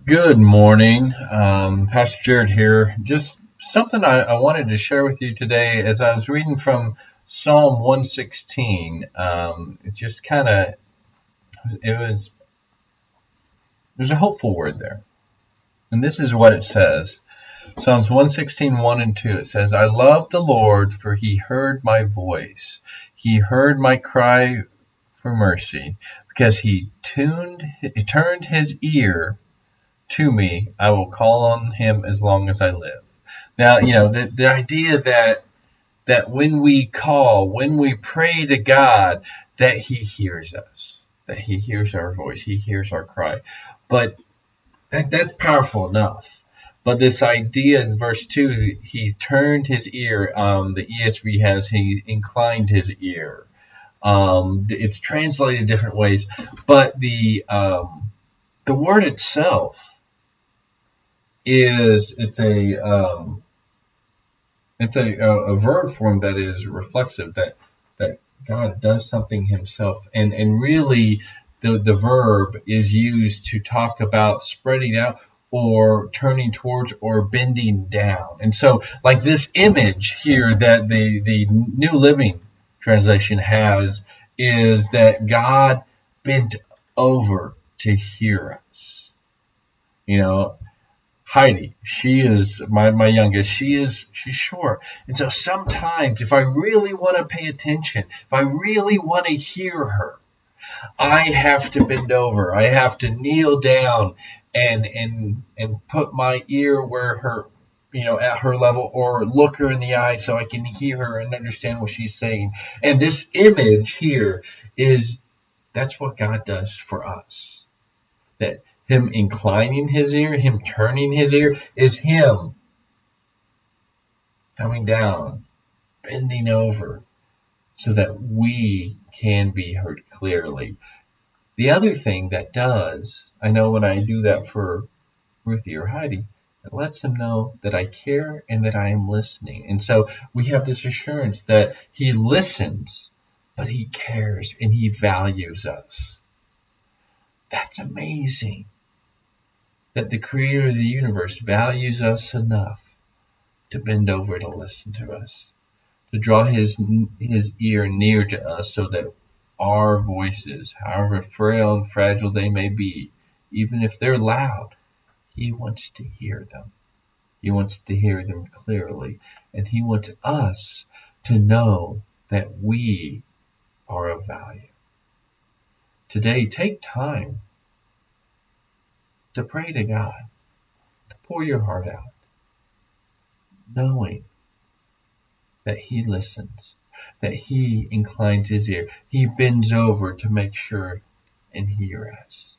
Good morning. Pastor Jared here. Just something I wanted to share with you today as I was reading from Psalm 116. It just kind of, there's a hopeful word there. And this is what it says. Psalms 116, 1 and 2. It says, I love the Lord, for he heard my voice. He heard my cry for mercy, because he turned his ear to me. I will call on him as long as I live. Now, the idea that when we call, when we pray to God, that he hears us, that he hears our voice, he hears our cry. But that's powerful enough. But this idea in verse 2, he turned his ear, the ESV has, he inclined his ear. It's translated different ways, but the word itself it's a verb form that is reflexive, that God does something himself, and really the verb is used to talk about spreading out or turning towards or bending down. And so like this image here that the New Living Translation has is that God bent over to hear us. Heidi, she is my youngest. She's short, and so sometimes if I really want to pay attention, if I really want to hear her, I have to bend over. I have to kneel down and put my ear where her, at her level, or look her in the eye so I can hear her and understand what she's saying. And this image here that's what God does for us. That him inclining his ear, him turning his ear, is him coming down, bending over, so that we can be heard clearly. The other thing that does, I know when I do that for Ruthie or Heidi, it lets them know that I care and that I am listening. And so we have this assurance that he listens, but he cares and he values us. That's amazing. That the creator of the universe values us enough to bend over to listen to us, to draw his ear near to us so that our voices, however frail and fragile they may be, even if they're loud, he wants to hear them. He wants to hear them clearly, and he wants us to know that we are of value. Today, take time to pray to God, to pour your heart out, knowing that he listens, that he inclines his ear, he bends over to make sure and hear us.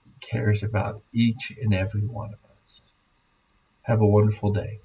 He cares about each and every one of us. Have a wonderful day.